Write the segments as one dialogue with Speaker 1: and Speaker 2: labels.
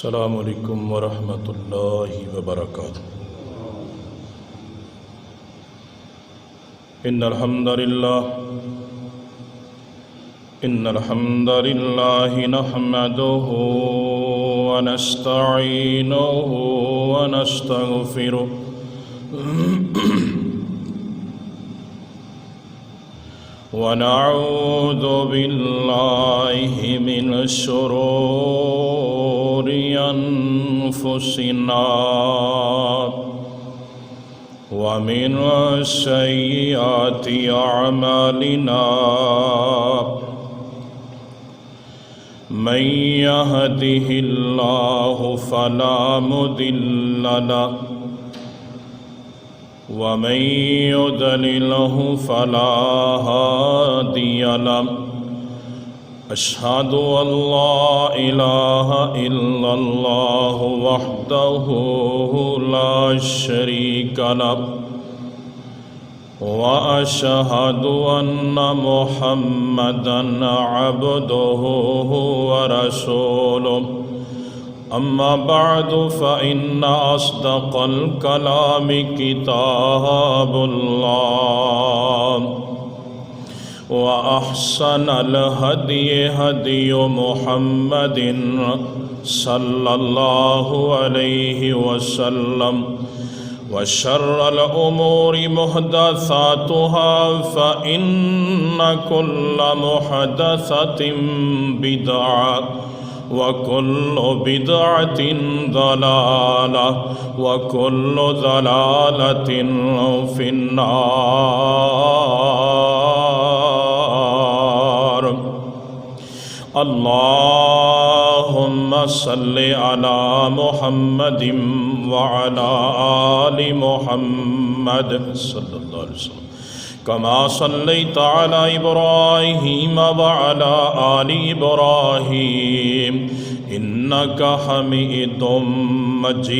Speaker 1: अस्सलामु अलैकुम वरहमतुल्लाहि वबरकातुहू। इन्नल हम्दलिल्लाहि नहमदुहू व नस्तईनुहू व नस्तगफिरुहू व नऊज़ु बिल्लाहि मिन शुरूरि अनफुसिना व मिन सय्यिआति अअमालिना मन यहदिहिल्लाहु फला मुदिल्ल लहु वमन युद्लिल्हु फला हादिय लहु। अशहदु अल्ला इलाहा इल्लल्लाहु वहदहु ला शरीका लहु व अशहदु अन्ना मुहम्मदन अब्दुहु व रसूलुहु। अम्मा बअदु फ़इन्ना अस्दक़ल कलामि किताबुल्लाह व अहसनल हदयि हदयु मुहम्मदिन सल्लल्लाहु अलैहि वसल्लम व शर्रल उमूरि मुहदसातुहा फ़इन्न कुल्ल मुहदसतिन बिदअह व कुल्लु बिदअतिन ज़लालह व कुल्लु ज़लालतिन फिन्नार। अल्लाहुम्मा सल्लि अला मुहम्मदिन व अला आलि मुहम्मद सल्लल्लाहु अलैहि वसल्लम कमा सल्लैता अला इब्राहीम व अला आलि इब्राहीम इन्नका हमीदुम मजीद।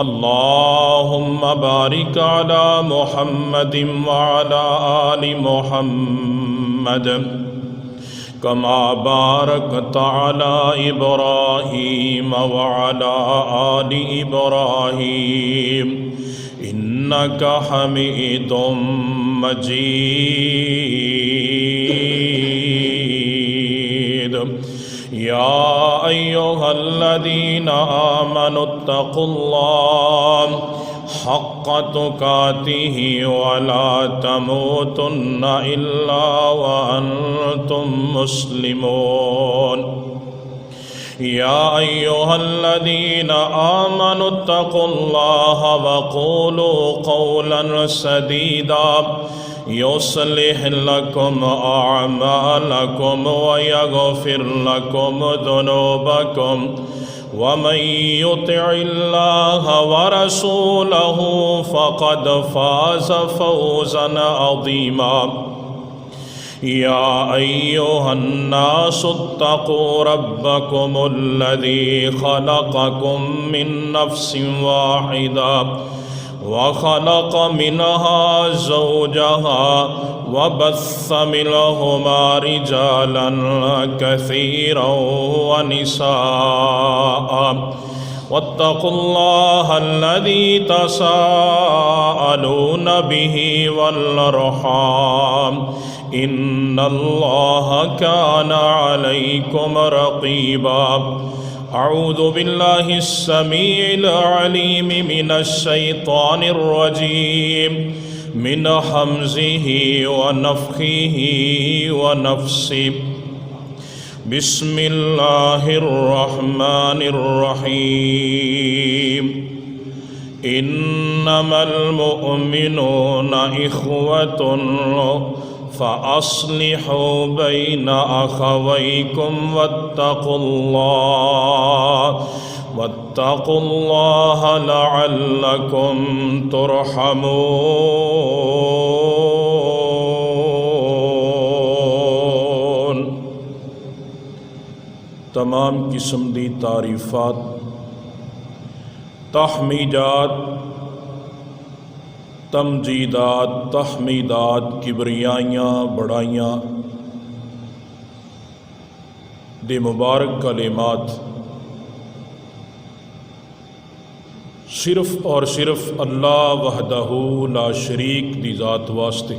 Speaker 1: अल्लाहुम्मा बारिक अला मुहम्मदिन व अला आलि मुहम्मद कमा बारकता अला इब्राहीम व अला आलि इब्राहीम इन्नका हमीदुम मजीद। या अय्युहल्लज़ीना आमनुत्तक़ुल्लाह हक़्क़ तुक़ातिही व ला तमूतुन्ना इल्ला व अंतुम मुस्लिमून। या अय्युहल्लज़ीना आमनुत्तक़ुल्लाह व क़ूलू क़ौलन सदीदा युस्लिह लकुम अअमालकुम व यग़फ़िर लकुम ज़ुनूबकुम वमन युतिइल्लाह व रसूलहु फ़क़द फ़ाज़ फ़ौज़न अज़ीमा। या अय्युहन्नासु इत्तक़ू रब्बकुमुल्लज़ी ख़लक़कुम मिन नफ़्सिन वाहिदा व ख़लक़ मिनहा ज़ौजहा व बस्स मिनहुमा रिजालन कसीरन व निसाअ वत्तक़ुल्लाह अल्लज़ी तसाअलून बिही वल अर्हाम इन्नल्लाह काना अलैकुम रक़ीबा। अऊज़ु बिल्लाहि स्समीइल अलीम मिनश शैतानिर रजीम मिन हम्ज़िही व नफ़्ख़िही व नफ़्सिही। बिस्मिल्लाहिर रहमानिर रहीम। इन्नमल मुअमिनूना इख़्वतुन फ़अस्लिहू बैन अख़वैकुम वत्तक़ुल्लाह लअल्लकुम तुरहमून। तमाम किस्म दी तारीफ़ात तहमीदात तमजीदात तहमीदात किबरियाइयाँ बड़ाइयाँ दे मुबारक कलिमात सिर्फ और सिर्फ अल्लाह वहदहू ला शरीक दी ज़ात वास्ते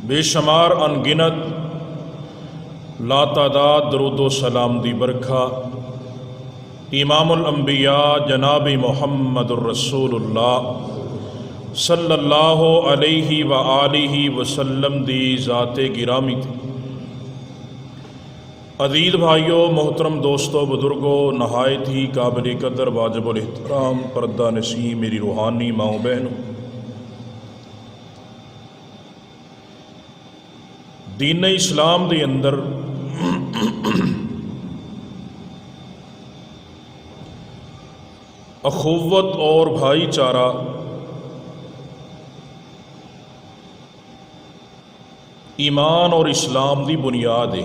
Speaker 1: बेशुमार अनगिनत लातादाद दरूदो सलाम दी बरखा इमामुल अंबिया जनाब मुहम्मदुर रसूलुल्लाह सल्लल्लाहु अलैहि व आलिहि वसल्लम दी ज़ाते गिरामी थी। अज़ीज़ भाइयों, मोहतरम दोस्तों, बुज़ुर्गों, नहायत ही काबिल कदर वाजिबुल एहतराम पर्दा नसी मेरी रूहानी माओ बहनों, दीन इस्लाम के अंदर अखुव्वत और भाईचारा ईमान और इस्लाम की बुनियाद है।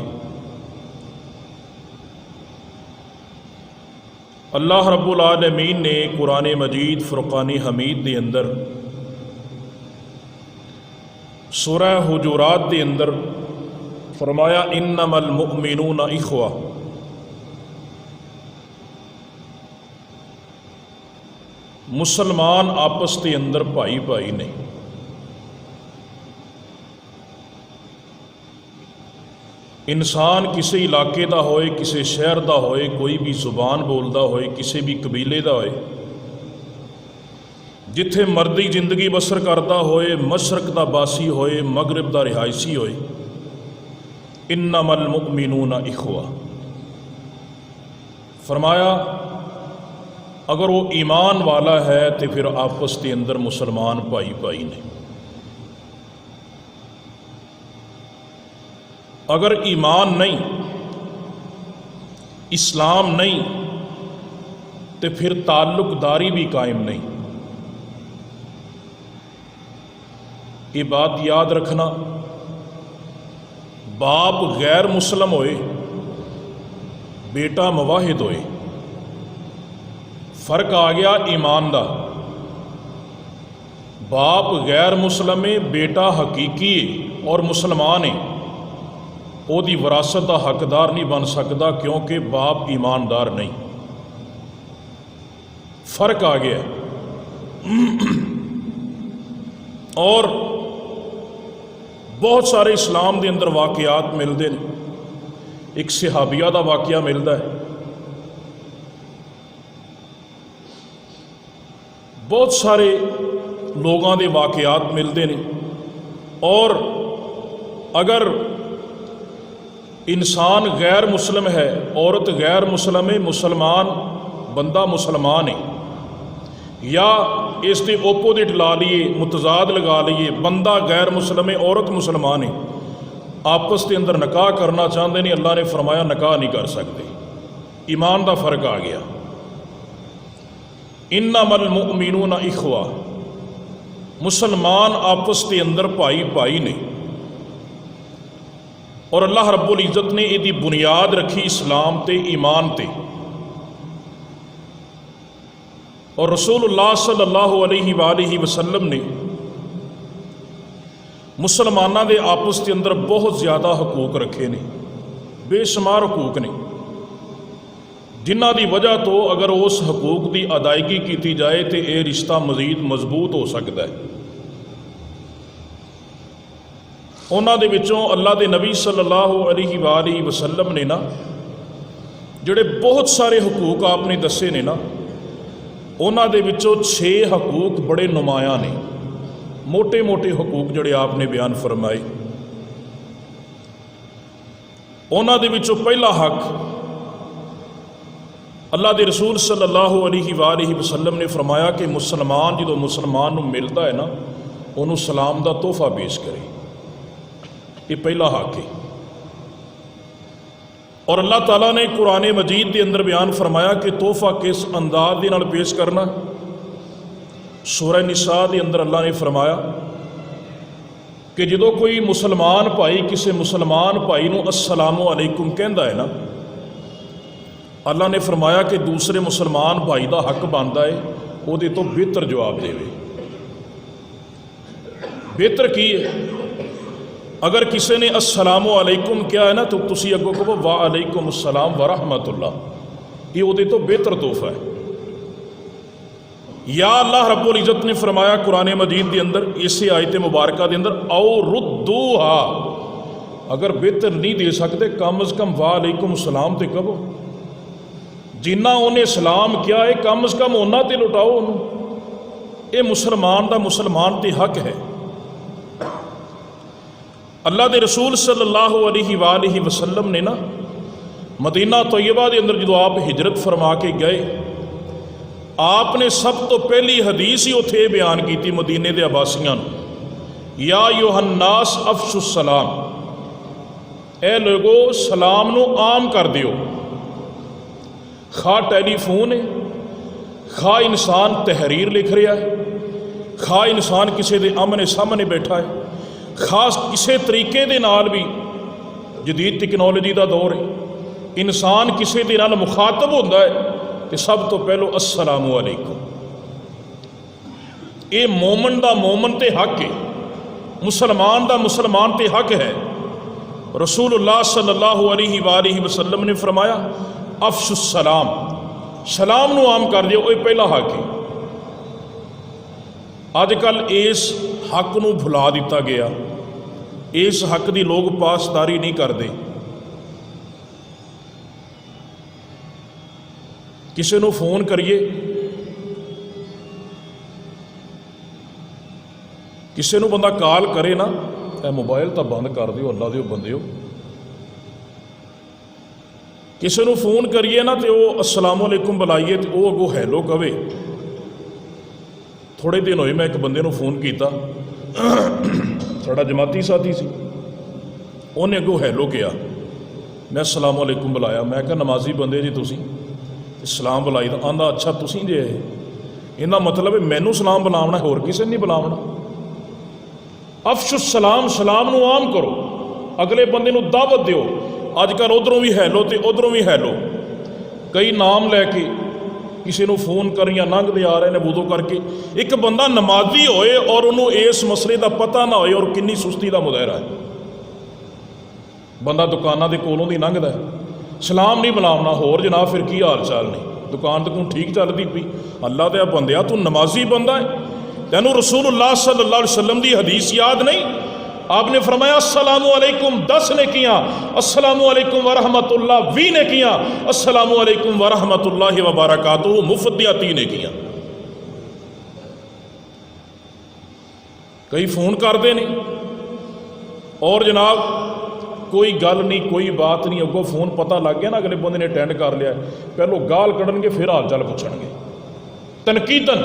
Speaker 1: अल्लाह रब्बुल आलमीन ने कुरान मजीद फुरकान हमीद के अंदर सूरह हुजुरात के अंदर फरमाया इन्नमल मुअमिनूना इख्वा, मुसलमान आपस के अंदर भाई भाई ने। इंसान किसी इलाके का होए, किसी शहर का होए, कोई भी जुबान बोलता होए, किसी भी कबीले का होए, जिथे मर्दी जिंदगी बसर करता होए, मशरक का बासी होए, मगरब का रिहायशी होए, इन्नमल मुअमिनूना इख्वा। फरमाया अगर वो ईमान वाला है तो फिर आपस के अंदर मुसलमान भाई भाई ने। अगर ईमान नहीं, इस्लाम नहीं, तो फिर ताल्लुकदारी भी कायम नहीं। ये बात याद रखना, बाप गैर मुसलम होए, बेटा मुवाहिद होए, फर्क आ गया ईमान का। बाप गैर मुसलम है, बेटा हकीकी है और मुसलमान है, ओदी विरासत का हकदार नहीं बन सकता क्योंकि बाप ईमानदार नहीं। फर्क आ गया। और बहुत सारे इस्लाम के अंदर वाकयात मिलते हैं। एक सहाबिया का वाकया मिलता है, बहुत सारे लोगों के वाकयात मिलते हैं। और अगर इंसान गैर मुसलम है, औरत गैर मुसलम है, मुसलमान बंदा मुसलमान है, या इसके ओपोजिट ला लिए, मुतजाद लगा लिए, बंदा गैर मुसलम है, औरत मुसलमान है, आपस के अंदर निकाह करना चाहते नहीं, अल्लाह ने फरमाया निकाह नहीं कर सकते। ईमान का फ़र्क आ गया। इन्नमल मुअमिनूना इख्वा, मुसलमान आपस के अंदर भाई भाई ने। और अल्लाह रब्बुल इज़्ज़त ने इसकी बुनियाद रखी इस्लाम ते, ईमान ते। और रसूलुल्लाह सल्लल्लाहु अलैहि वसल्लम ने मुसलमानों के आपस के अंदर बहुत ज़्यादा हकूक रखे ने, बेशुमार हकूक ने, जिन्हां दी वजह तो अगर उस हकूक की अदायगी की जाए तो यह रिश्ता मज़ीद मजबूत हो सकता है। उन्हां दे विचों अल्लाह के नबी सल्लल्लाहु अलैहि वसल्लम ने ना जोड़े बहुत सारे हकूक आपने दसे ने ना, उन्हां दे विचों 6 हकूक बड़े नुमाया ने, मोटे मोटे हकूक जोड़े आपने बयान फरमाए। उन्हां दे विचों पहला हक अल्लाह के रसूल सल्लल्लाहु अलैहि वसल्लम ने फरमाया कि मुसलमान जो मुसलमान मिलता है ना, उन्होंने सलाम का तोहफा पेश करे। ये पहला हक है। और अल्लाह ताला ने कुरान मजीद के अंदर बयान फरमाया कि तोहफा किस अंदाज के नाल पेश करना। सूरह निसा के अंदर अल्लाह ने फरमाया कि जो कोई मुसलमान भाई किसी मुसलमान भाई को अस्सलामु अलैकुम कहता है ना, अल्लाह ने फरमाया कि दूसरे मुसलमान भाई का हक बनता है वो तो बेहतर जवाब देवे। बेहतर की है? अगर किसी ने अस्सलामु अलैकुम किया है ना तो तुसी अगों कहो वा अलैकुम अस्सलाम व रहमतुल्लाह, ये उहदे तो बेहतर तोहफा है। या अल्लाह रब्बुल इज़्ज़त ने फरमाया कुरान मजीद के अंदर इसे आयत मुबारक के अंदर औ रुद्दूहा, अगर बेहतर नहीं दे सकते कम अज़ कम वा अलैकुम सलाम तो कहो। जिन्ना उन्हें सलाम किया है कम अज़ कम उन्ना ते लुटाओ उन्होंने। ये मुसलमान का मुसलमान ते हक है। अल्लाह के रसूल सल्लल्लाहु अलैहि वसल्लम ने ना मदीना तैयबा के अंदर जो आप हिजरत फरमा के गए, आपने सब तो पहली हदीस ही उत्थे बयान की मदीने के अबासियां, या यूहन्नास अफशुस सलाम, ए लोगो सलाम नू आम कर दियो। खा टैलीफोन है, खा इंसान तहरीर लिख रहा है, खा इंसान किसी के आमने सामने बैठा है, खास किसी तरीके दे नाल भी जदीद टैक्नोलॉजी का दौर है, इंसान किसी के नाल मुखातब होता है तो सब तो पहलो अस्सलामु अलैकुम। ये मोमन का मोमन ते हक है, मुसलमान का मुसलमान ते हक है। रसूलुल्लाह सल्लल्लाहु अलैहि वसल्लम ने फरमाया अफशुस सलाम, सलाम नू आम कर दियो, ये पहला हक है। अजकल इस हक नू भुला दिता गया, इस हक की लोग पासदारी नहीं करते। किसी को फोन करिए, किसी को बंदा कॉल करे ना, मोबाइल तो बंद कर दियो, अल्लाह दे बंदियो। किसी को फोन करिए ना तो वह अस्सलामु अलैकुम बुलाइए तो वह अगों हैलो कवे। थोड़े दिन होए मैं एक बंदे को फोन किया, साड़ा जमाती साथी सी, उन्हें अगों हैलो किया, मैं अस्सलामु अलैकुम बुलाया, मैं कहा नमाजी बंदे जी तुसी सलाम बुलाई तो आंदा अच्छा तुसी जे इन्ना मतलब मैनू सलाम बुलावना, होर किसी नहीं बुलावना। अफशुस सलाम, सलाम नू आम करो, अगले बंदे नू दावत दिओ। अजकल उधरों भी हैलो तो उधरों भी हैलो, कई नाम लैके किसी को फोन कर या लंघते आ रहे हैं वुदू करके। एक बंदा नमाजी होए और उन्होंने इस मसले का पता ना होए और कितनी सुस्ती का मुजाहरा है। बंदा दुकानों के कोलों दी लंघदा है, सलाम नहीं बुलावना, होर जनाब फिर की हाल चाल नहीं, दुकान तो तू ठीक चलती पई, अल्लाह दे बंदिया तू नमाजी बंदा है, तैनू रसूलुल्लाह सल्लल्लाहु अलैहि वसल्लम की हदीस याद नहीं? आपने फरमाया अस्सलामु अलैकुम 10 ने किया, अस्सलामु अलैकुम व रहमतुल्लाह 20 ने किया, अस्सलामु अलैकुम व रहमतुल्लाहि व बरकातुहू मुफ्त दिया 3 ने किया। कई फोन करते हैं और जनाब कोई गल नहीं, कोई बात नहीं, अगों फोन पता लग गया ना अगले बंदे ने अटेंड कर लिया, पहलों गाल कढ़नगे फिर हाल चाल पूछणगे तनकीदन।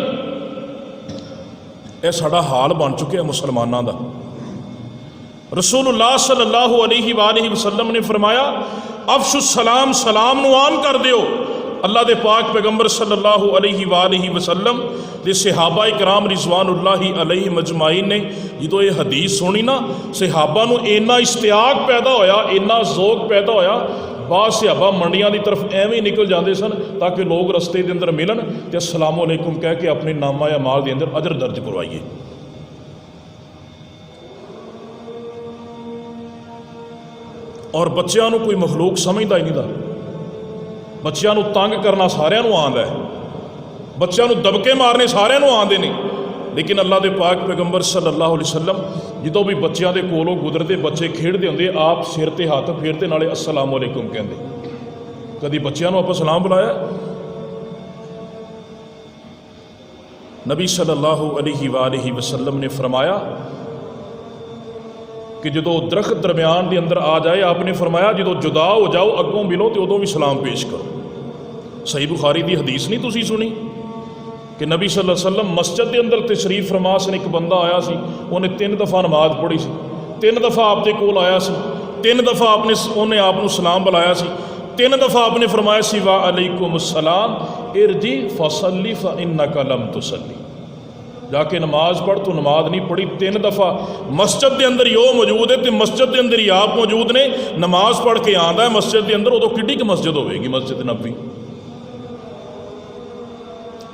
Speaker 1: यह साडा हाल बन चुका मुसलमानों का। रसूलुल्लाह सल्लल्लाहु अलैहि वसल्लम ने फरमाया अफशुस सलाम, सलाम नू आम कर दियो। अल्लाह दे पाक पैगंबर सल्लल्लाहु अलैहि वसल्लम दे सहाबा इकराम रिजवानुल्लाहि अलैहिम अजमाइन ने जो ये हदीस सुनी ना, सहाबा नू इन्ना इश्तियाक पैदा होया, इन्ना ज़ौक पैदा होया, बाद सहाबा मंडियां की तरफ एवं निकल जाते सन ताकि लोग रस्ते के अंदर मिलन तो अस्सलामु अलैकुम कह के अपने नामा या माल के अंदर अजर दर्ज करवाइए। और बच्चों कोई मखलूक समझता ही नहीं था, बच्चों तंग करना सारिਆਂ ਨੂੰ आंदा है, बच्चों दबके मारने सारिਆਂ ਨੂੰ आंदे ने, लेकिन अल्लाह के पाक पैगंबर सल्लल्लाहु अलैहि वसल्लम जो भी बच्चों के कोलों गुजरते, बच्चे खेडते होंगे, आप सिर ते हाथ फेरते नाले अस्सलामु अलैकुम कहते। कभी बच्चों आप सलाम बुलाया? नबी सल्लल्लाहु अलैहि वसल्लम ने फरमाया कि जो दरख्त दरम्यान के अंदर आ जाए, आपने फरमाया जो जुदा हो जाओ अगों मिलो तो उदों भी सलाम पेश करो। सही बुखारी की हदीस नहीं तुसी सुनी कि नबी सल्लल्लाहु अलैहि वसल्लम मस्जिद के अंदर तशरीफ फरमा सन, एक बंदा आया सी, उन्हें 3 दफ़ा नमाज पढ़ी सी, 3 दफ़ा आपके कोल आया सी, 3 दफ़ा आपने उन्हें आपको सलाम बुलाया सी, 3 दफ़ा आपने फरमाया सी वा अलैकुम सलाम इरजी फसल्ली फ इन्नका लम तुसल्ली, जाके नमाज पढ़, तो नमाज नहीं पढ़ी। 3 दफ़ा मस्जिद के अंदर यो मौजूद है तो मस्जिद के अंदर ही आप मौजूद ने, नमाज पढ़ के आंदा है मस्जिद के अंदर, उदों किड्डी क मस्जिद होगी मस्जिद नबी।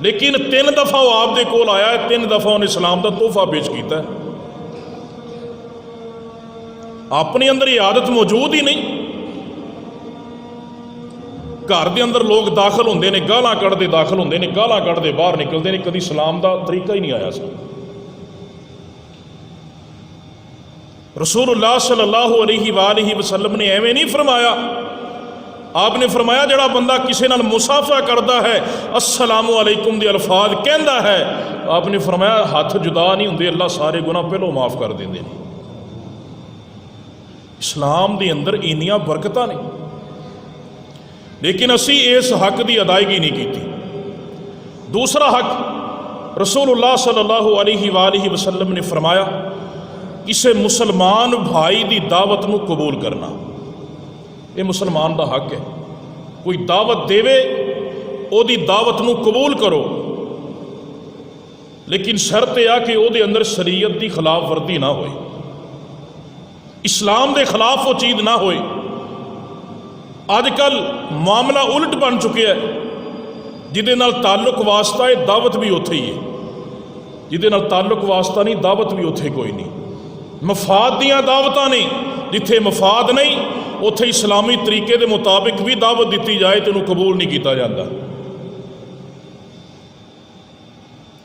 Speaker 1: लेकिन 3 दफ़ा वो आपके कोल आया है, 3 दफ़ा उन्हें सलाम का तोहफा पेश किया है। अपने अंदर ये आदत मौजूद ही नहीं। घर के अंदर लोग दाखिल होंगे ने गालां कढ़ते दाखिल होंगे ने, गालां कढ़ते बाहर निकलते हैं, कभी सलाम का तरीका ही नहीं आया सा। रसूलुल्लाह सल्लल्लाहु अलैहि वसल्लम ने एवें नहीं फरमाया। आपने फरमाया जड़ा बंदा किसी नाल मुसाफा करता है, अस्सलामु अलैकुम दे अल्फाज कहता है, आपने फरमाया हाथ जुदा नहीं होंगे, अल्लाह सारे गुनाह पहलों माफ़ कर देंगे। इस्लाम के अंदर इन्नियां बरकतां ने, लेकिन असी इस हक की अदायगी नहीं की। दूसरा हक, रसूलुल्लाह सल्लल्लाहु अलैहि वसल्लम ने फरमाया किसी मुसलमान भाई की दावत को कबूल करना, ये मुसलमान का हक है। कोई दावत देवे, ओदी दावत को कबूल करो, लेकिन शर्त यह कि वो अंदर शरीयत की खिलाफ वर्दी ना होए, इस्लाम के खिलाफ वो चीज़ ना होए। अजकल मामला उलट बन चुका है, जिदे नाल ताल्लुक वास्ता है दावत भी उत्थे ही है, जिदे नाल ताल्लुक वास्ता नहीं दावत भी उत्थे कोई नहीं। मफाद दियां दावतां ने, जिथे मफाद नहीं उत्थे इस्लामी तरीके के मुताबिक भी दावत दी जाए तो उन्हें कबूल नहीं किया जाता।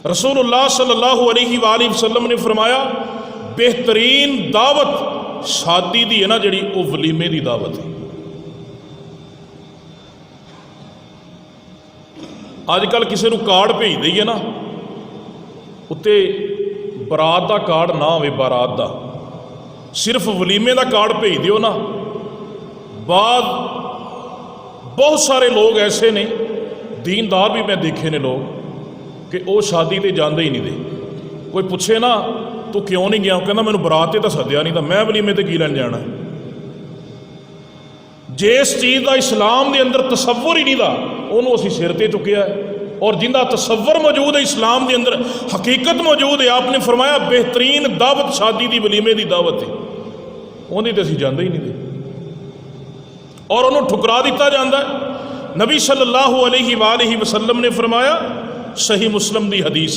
Speaker 1: रसूलुल्लाह सल्लल्लाहु अलैहि वसल्लम ने फरमाया बेहतरीन दावत शादी दी है ना जिहड़ी, वो वलीमे की दावत है। अजकल किसी को कार्ड भेज दईए ना, उत्ते बरात का कार्ड ना हो, बारात का सिर्फ वलीमे का कार्ड भेज दियो ना, बाद बहुत सारे लोग ऐसे ने, दीनदार भी मैं देखे ने लोग, कि वो शादी ते जाते ही नहीं दे। कोई पूछे ना तू क्यों नहीं गया, कहना मैंने बरात तो सद्या नहीं, तो मैं वलीमे ते की लैन जाना। जिस चीज़ का इस्लाम के अंदर तसव्वुर ही नहीं था, उन्होंने असीं सिर ते चुकया है, और जिंदा तसव्वुर मौजूद है इस्लाम के अंदर, हकीकत मौजूद है। आपने फरमाया बेहतरीन दावत शादी की वलीमे की दावत है, उन्हें तो असीं जाते ही नहीं दे, और उन्होंने ठुकरा दिता जाता है। नबी सल्लल्लाहु अलैहि वसल्लम ने फरमाया, सही मुस्लिम की हदीस,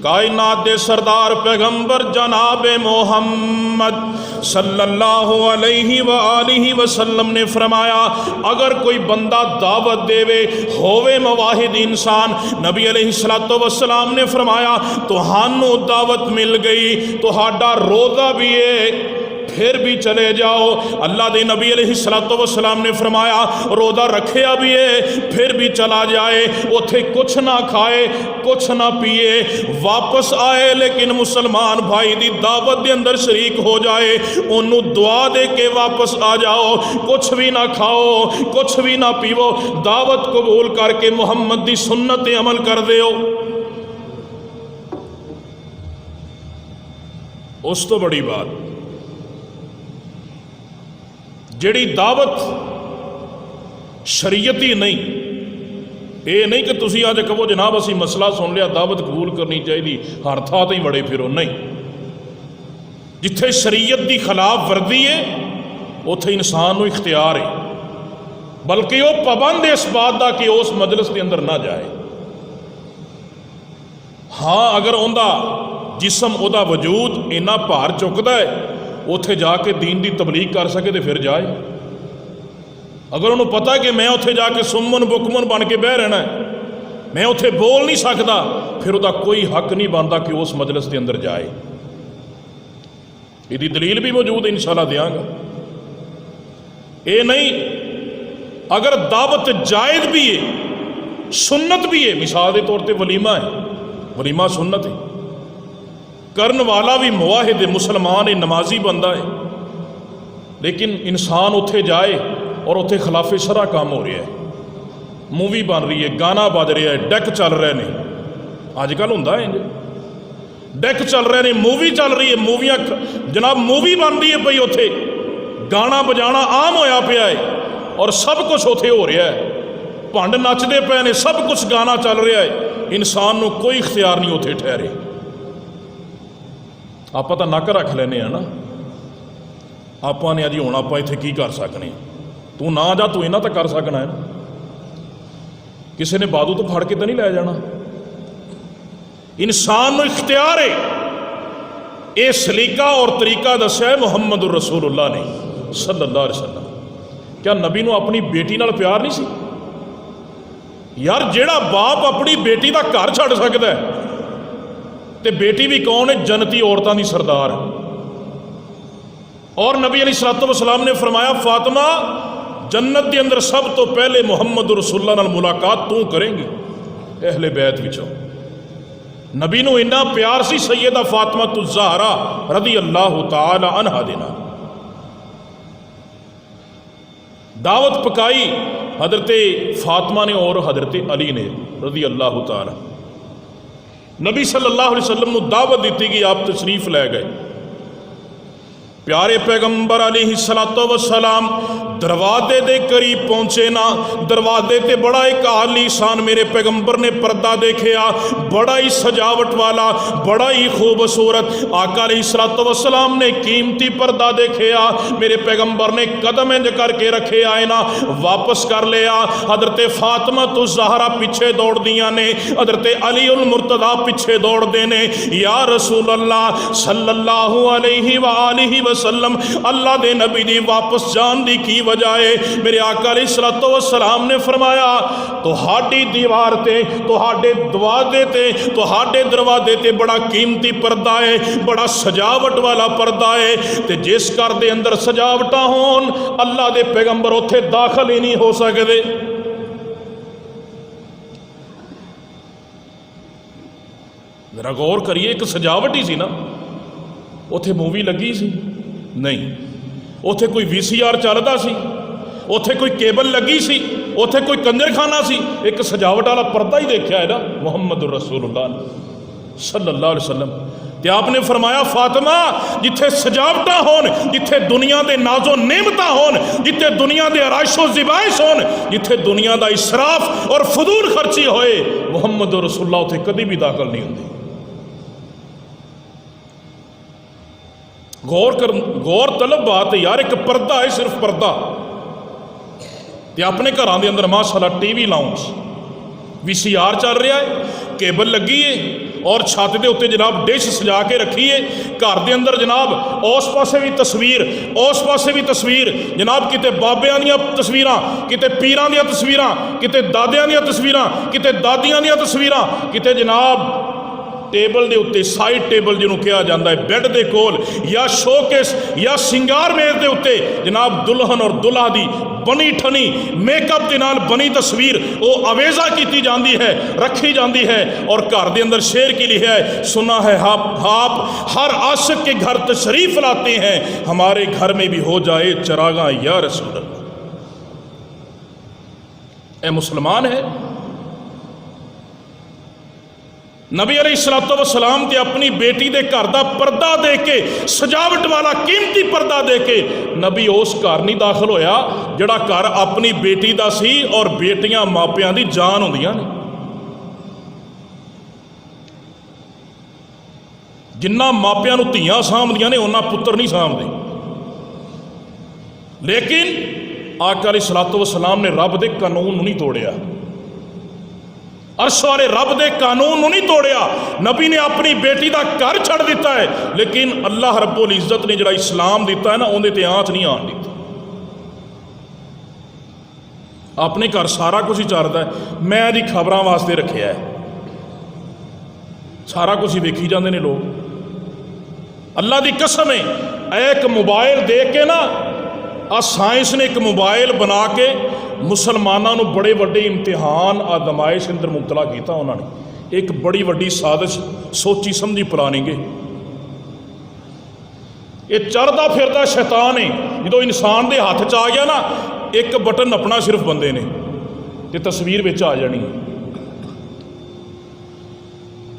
Speaker 1: कायनात दे सरदार पैगंबर जनाब मोहम्मद सल्लल्लाहु अलैहि वसल्लम ने फरमाया, अगर कोई बंदा दावत देवे होवे मवाहिद इंसान, नबी अलैहिस्सलातु वस्सलाम ने फरमाया तुहानू दावत मिल गई, तुहाडा रोज़ा भी है फिर भी चले जाओ। अल्लाह के नबी अलैहिस्सलातु वस्सलाम ने फरमाया रोज़ा रखिया भी है फिर भी चला जाए, उथे कुछ ना खाए कुछ ना पिए, वापस आए लेकिन मुसलमान भाई की दावत के अंदर शरीक हो जाए, उन्होंने दुआ दे के वापस आ जाओ, कुछ भी ना खाओ कुछ भी ना पीवो, दावत कबूल करके मुहम्मद की सुन्नत ते अमल कर दो। उस तो बड़ी बात जिहड़ी दावत शरीयती नहीं, ये नहीं कि तुसी अज कहो जनाब असी मसला सुन लिया दावत कबूल करनी चाहिए, हर थां ते ही बड़े फिरो, नहीं। जिथे शरीयत की खिलाफ वर्दी है उथे इंसान को इख्तियार है, बल्कि वह पाबंद है इस बात का कि उस मजलिस के अंदर ना जाए। हाँ, अगर उनका जिसम उहदा वजूद इन्ना भार चुकता है उत्थे जाके दीन की तबलीग कर सके तो फिर जाए। अगर उन्होंने पता है कि मैं उत्थे जाके सुमन बुकमन बन के बह रहना है, मैं उत्थे बोल नहीं सकता, फिर उसका कोई हक नहीं बनता कि उस मजलिस के अंदर जाए। इसकी दलील भी मौजूद है, इंशाअल्लाह देंगे। ये नहीं, अगर दावत जायज़ भी है सुन्नत भी है, मिसाल के तौर पर वलीमा है, वलीमा सुन्नत है, करन वाला भी मुवाहिद है, मुसलमान है, नमाजी बंदा है, लेकिन इंसान उत्थे जाए और उत्थे खिलाफे शरा काम हो रहा है, मूवी बन रही है, गाना बज रहा है, डेक चल रहे हैं। अजकल होंदा है डेक चल रहे हैं, मूवी चल रही है, मूवियाँ जनाब मूवी बन रही है पई, उत्थे गाना बजाना आम होया पिया है और सब कुछ उत्थे हो रहा है, भंड नचते पे ने, सब कुछ गाना चल रहा है, इंसान को कोई इख्तियार नहीं उत्थे ठहरे। आप तो नक रख लेने ना, आपने जी हुण आप इत्थे की कर सकने, तू ना जा तू इन्ना तो कर सकना है ना, किसी ने बादू तो फड़ के तो नहीं लै जाना। इंसान को इख्तियार है ये सलीका और तरीका दस्या है मुहम्मद रसूलुल्लाह ने सल्लल्लाहु अलैहि वसल्लम। क्या नबी नूं अपनी बेटी नाल प्यार नहीं सी? यार जेड़ा बाप अपनी बेटी का घर छड़ सकता है, तो बेटी भी कौन है? जन्नती औरतां दी सरदार। और नबी अलैहिस्सलातु वस्सलाम ने फरमाया, फातिमा जन्नत के अंदर सब तो पहले मुहम्मद रसूलुल्लाह नाल मुलाकात तू करेंगी अहले बैत विचों। नबी नूं इन्ना प्यार सी सैयदा फातिमा तु ज़हरा रज़ी अल्लाह तआला अन्हा दे नाल। दावत पकाई हज़रत फातिमा ने और हज़रत अली ने रज़ी अल्लाह तआला। नबी सल्लल्लाहु अलैहि वसल्लम नूं दावत दी गई, आप तशरीफ लै गए। प्यारे पैगंबर अलैहिस्सलातु वस्सलाम दरवाजे दे करीब पहुंचे ना, दरवाजे ते बड़ा एक आलीशान मेरे पैगंबर ने पर्दा देखा, बड़ा ही सजावट वाला, बड़ा ही खूबसूरत। आका अलैहिस्सलातु वस्सलाम ने कीमती पर्दा देखा, मेरे पैगंबर ने कदम इंज करके रखे आए ना, वापस कर लिया। हज़रत फातिमा तो ज़हरा पीछे दौड़ दियां ने, हज़रत अली उल मुर्तज़ा पीछे दौड़ते ने। या रसूल अल्लाह सल्लल्लाहु अलैहि वआलिहि वसल्लम, अल्लाह दे नबी दी वापस जान दी की वजह है? मेरे आका अलैहिस्सलातु वस्सलाम ने फरमाया, तुहाडी दीवार ते, तुहाडे दरवाजे ते, तुहाडे दरवाजे ते बड़ा कीमती पर्दा है, बड़ा सजावट वाला पर्दा है। ते जिस घर दे अंदर सजावटा होन, अल्लाह दे पैगंबर उत्थे दाखिल ही नहीं हो सकते। जरा गौर करिए, एक सजावट ही सी ना, उत्थे मूवी लगी सी नहीं, उत्थे कोई VCR चलता सी, उत्थे कोई केबल लगी सी, उत्थे कोई कंजरखाना सी, एक सजावट वाला पर्दा ही देखा है ना मुहम्मद रसूलुल्लाह सल्लल्लाहु अलैहि वसल्लम। ते आपने फरमाया, फातिमा जिथे सजावटा होन, जिथे दुनिया के नाजो नेमता होन, जिथे दुनिया के आराइशो जिबाइश होन, जिथे दुनिया का इसराफ और फजूल खर्ची होए, मुहम्मद रसूलुल्लाह उत्थे कभी भी दाखिल नहीं होंगे। गौर तलब बात है यार, एक पर्दा है, सिर्फ पर्दा। ते अपने घरों के अंदर माशाअल्लाह TV लाउंज, VCR चल रहा है, केबल लगी है, और छत के उत्ते जनाब डिश सजा के रखी है। घर के अंदर जनाब उस पासे भी तस्वीर, उस पासे भी तस्वीर, जनाब किते बाबियां दियां तस्वीरां, किते पीरां दियां तस्वीरां, किते दादियां दियां तस्वीरां, किते दादियां दियां तस्वीरां, किते जनाब टेबल के उत्ते साइड टेबल जिन्हों कहा जाता है, बैड के कोल या शोकेस या सिंगार मेज के उत्ते जनाब दुल्हन और दुल्हा दी बनी ठनी मेकअप के नाल बनी तस्वीर वो अवेजा की जाती है, रखी जाती है। और घर के अंदर शेर की लिखा है, सुना है आप हर आशिक के घर तशरीफ लाते हैं, हमारे घर में भी हो जाए चरागा या रसूल अल्लाह। ए मुसलमान है। नबी अलैहिस्सलातु वस्सलाम ते अपनी बेटी दे घर दा पर्दा दे के, सजावट वाला कीमती पर्दा दे के नबी उस घर नहीं दाखिल होया जिहड़ा घर अपनी बेटी दा सी और बेटियां मापियां दी जान हुंदियां ने। जिन्ना मापियां नूं धीआं सामभदियां ने उन्ना पुत्तर नहीं सामभदे। लेकिन आका अलैहिस्सलातु वस्सलाम ने रब दे कानून नहीं तोड़िया, अर्श वाले रब दे कानून नहीं तोड़िया। नबी ने अपनी बेटी का घर छड़ दिता है, लेकिन अल्लाह रब्बुल इज्जत ने जिहड़ा इस्लाम दिता है ना, उहदे ते आंच नहीं आन दी। अपने घर सारा कुछ ही चलता है, मैं जी खबरों वास्ते रखिया है, सारा कुछ ही वेखी जाते हैं लोग। अल्लाह की कसम है, एक मोबाइल देख के ना, आ साइंस ने एक मोबाइल बना के मुसलमानों को बड़े बड़े इम्तिहान आजमाइश अंदर मुबतला किया। उन्होंने एक बड़ी वड्डी साजिश सोची समझी प्लानिंग है। ये चढ़ता फिरता शैतान है, जो इंसान के हाथ च आ गया ना, एक बटन अपना सिर्फ बंदे ने ते तस्वीर विच आ जानी है।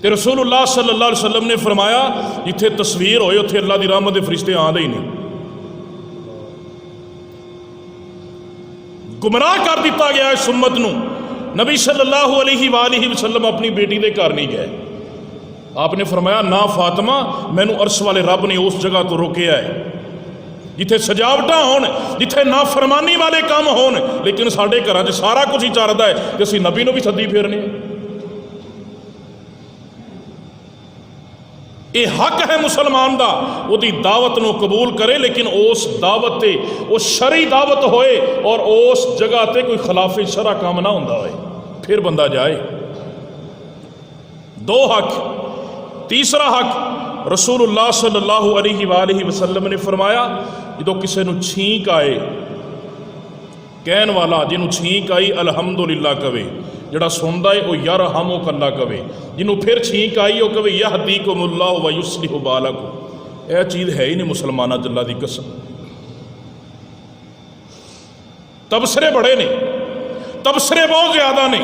Speaker 1: ते रसूलुल्लाह सल्लल्लाहु अलैहि वसल्लम ने फरमाया, जिथे तस्वीर होए उत्थे अल्लाह की रहमत के फरिश्ते आते ही नहीं। गुमराह कर दिता गया इस उम्मत नूं। नबी सल्लल्लाहु अलैहि वसल्लम अपनी बेटी के घर नहीं गए। आपने फरमाया, ना फातिमा, मैनू अर्श वाले रब ने उस जगह तो रोकया है जिथे सजावटा होन, जिथे ना फरमानी वाले काम होन, लेकिन साढ़े घर च सारा कुछ ही चलता है, तो असीं नबी नूं भी सद्दी फेरने। ये हक है मुसलमान का, उसकी दावत को कबूल करे, लेकिन उस दावत ते वो शरी दावत होए और उस जगह ते कोई खिलाफे शरा काम ना होंदा होए, फिर बंदा जाए। दो हक। तीसरा हक रसूलुल्लाह सल्लल्लाहु अलैहि वसल्लम ने फरमाया, जो किसी को छींक आए, कहन वाला जिन्हों छींक आई अलहमदुलिल्लाह कवे, जड़ा सुनता है वह यार हमो कल्ला कवे, जिन्हों फिर छींक आई वह कवे यहदीकुमुल्लाहु व युस्लिहु बालकुम। यह चीज़ है ही नहीं मुसलमाना अल्लाह की कसम। तबसरे बड़े ने, तबसरे बहुत ज़्यादा ने।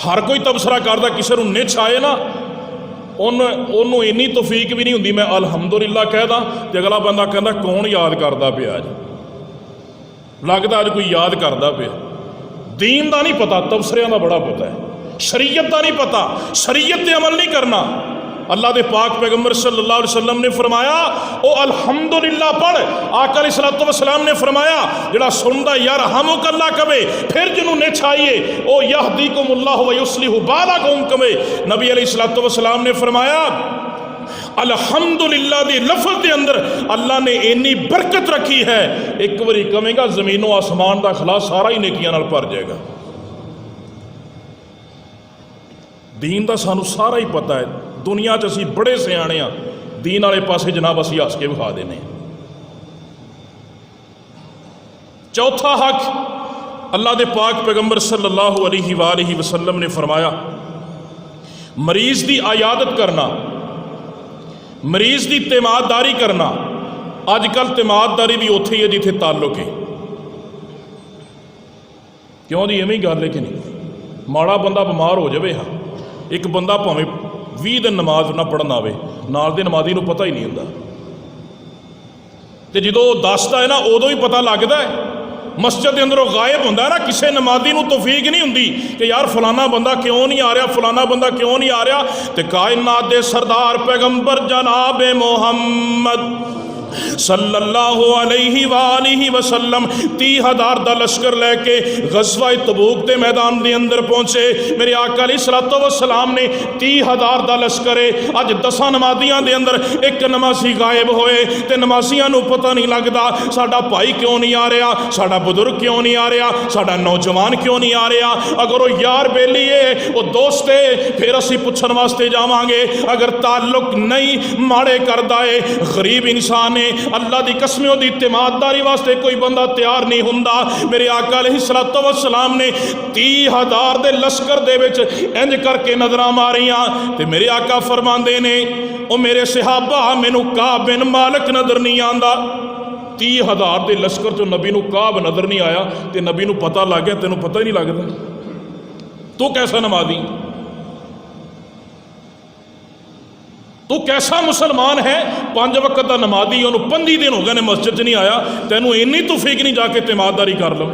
Speaker 1: हर कोई तबसरा करता, किसी को निछ आए ना उन्होंने इन्नी तौफीक भी नहीं होंदी मैं अलहमदुलिल्लाह कहदा तो अगला बंदा कहता कौन याद करता पिया अज, लगता अज कोई याद करता पिया। दीन का नहीं पता, तबसरिया का बड़ा पता है, शरीयत का नहीं पता, शरीयत पे अमल नहीं करना। अल्लाह के पाक पैगंबर सल्लल्लाहु अलैहि वसल्लम ने फरमाया ओ अल्हम्दुलिल्लाह पढ़। आका अलैहिस्सलातु वस्सलाम ने फरमाया जड़ा सुनदा यार हमो कल्ला कवे, फिर जिन्हों निछ आइए ओ यहदीकुमुल्लाहु व युस्लिहु बालकुम कवे। नबी अलैहिस्सलातु वस्सलाम ने फरमाया अल्हम्दुलिल्लाह दी लफ्ज़ के अंदर अल्लाह ने इन्नी बरकत रखी है, एक बारी कहेगा जमीनों आसमान का खला सारा ही नेकियां नाल भर जाएगा। दीन का सानू सारा ही पता है, दुनिया च असी बड़े सियाणे आ, दीन वाले पासे जनाब असी हस के विखा देने। चौथा हक अल्लाह के पाक पैगंबर सल्लल्लाहु अलैहि वसल्लम ने फरमाया मरीज़ की आयादत करना, मरीज़ की तिमाददारी करना। अजकल तिमाददारी भी उत्थे ही है जिथे ताल्लुक है। क्यों जी इवें गल है कि नहीं, माड़ा बंदा बीमार हो जाए, हाँ एक बंदा भावें 20 दिन नमाज ना पढ़ना आवे, नाल दे नमाजी नूं पता ही नहीं हुंदा, ते जदों दसदा है ना उदों ही पता लगता है। मस्जिद के अंदरों गायब होंदा है ना, किसी नमाजी नूं तौफीक नहीं हुंदी कि यार फलाना बंदा क्यों नहीं आ रहा, फलाना बंदा क्यों नहीं आ रहा। ते कायनात दे सरदार पैगंबर जनाब मोहम्मद सल्लल्लाहु अलैहि वसल्लम 30,000 का लश्कर लैके गज़वा तबूक के मैदान के अंदर पहुँचे। मेरे आका अलैहिस्सलातु वस्सलाम ने 30,000 का लश्कर है, अज 10 नमाजियां के अंदर एक नमाजी गायब होए, तो नमाजियां नूं पता नहीं लगता साडा भाई क्यों नहीं आ रहा, साडा बुजुर्ग क्यों नहीं आ रहा, साडा नौजवान क्यों नहीं आ रहा। अगर वो यार बेली है, वो दोस्त है, फिर असी पुछण वास्ते जावांगे। अगर ताल्लुक नहीं माड़े करदा है, गरीब इंसान अल्लाह की कसम दी तिमाददारी वास्ते कोई बंदा तैयार नहीं हुंदा। मेरे आका अलैहिस्सलातु वस्सलाम ने 30,000 दे लश्कर दे विच इंज करके नजरां मारियां, ते मेरे आका फरमांदे ने ओ मेरे सहाबा मैनू काब बिन मालिक नजर नहीं आंदा। 30,000 दे लश्कर चों नबी नूं काब नजर नहीं आया, ते नबी नूं पता लग गया तेनों पता ही नहीं लगता तू कैसा नमाजी, तू कैसा मुसलमान है। 5 वक्त का नमाजी, उन्होंने 15 दिन हो गए ने मस्जिद नहीं आया, तेनों इन्नी तौफीक नहीं जाके तिमाददारी कर लो।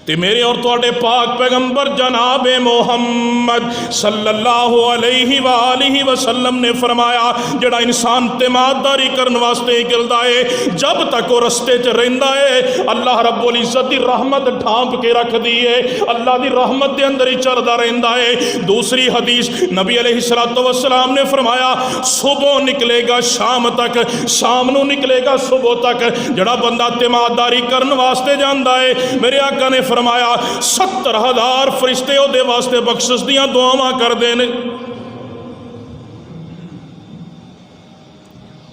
Speaker 1: ते मेरे और तुहाडे पाक पैगंबर जनाब मोहम्मद सल्लल्लाहु अलैहि वसल्लम ने फरमाया जड़ा इंसान तिमाददारी करने वास्ते निकलता है, जब तक वो रस्ते च रहिंदा है अल्लाह रब्बुल इज्जत की रहमत ढांप के रख दी है, अल्लाह की रहमत के अंदर ही चलता रहिंदा है। दूसरी हदीस नबी अलैहिस्सलातु वस्सलाम ने फरमाया सुबह निकलेगा शाम तक, शाम नूं निकलेगा सुबह तक। जड़ा बंदा तिमाददारी करने वास्ते जाता है, मेरे आका ने फरमाया 70,000 फरिश्ते उहदे वास्ते बख्शिश दियां दुआवां करदे ने।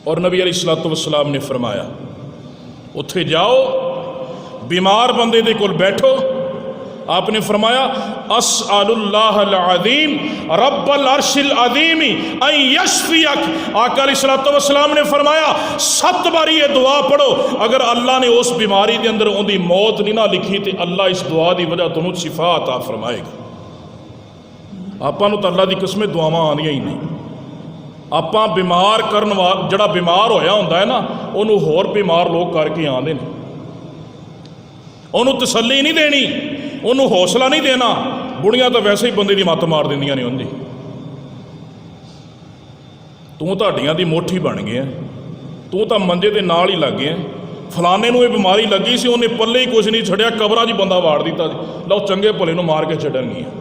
Speaker 1: और नबी अलैहिस्सलातु वस्सलाम ने फरमाया उत्थे जाओ, बीमार बंदे दे कोल बैठो, आपने फरमाया अस्अलुल्लाहल अज़ीम रब्बल अर्शिल अज़ीम अन यशफियक। आका अलैहिस्सलातु वस्सलाम ने फरमाया 7 बारी ये दुआ पढ़ो, अगर अल्लाह ने उस बीमारी के अंदर उनकी मौत नहीं ना लिखी तो अल्लाह इस दुआ की वजह तुहानूं शिफा अता फरमाएगा। आपां नूं तां अल्लाह दी कसमें दुआवां आउंदियां ही नहीं। आपां बीमार करन वाला जिहड़ा बीमार होया हुंदा है ना, उहनूं होर बीमार लोग करके आंदे ने, उहनूं तसल्ली नहीं देनी, उन्होंने हौसला नहीं देना। बुढ़ियां तो वैसे ही बंदे की मत मार देंदियां ने उनकी, तू तुहाडियां दी मोठी बन गया, तू तो मंजे के नाल ही लग गया, फलाने नूं ये बीमारी लगी सी उन्हें पल्ले ही कुछ नहीं छड़िया, कबरां 'च बंदा वाड़ दिता, लो चंगे भले नूं मार के छड्डणगीआं।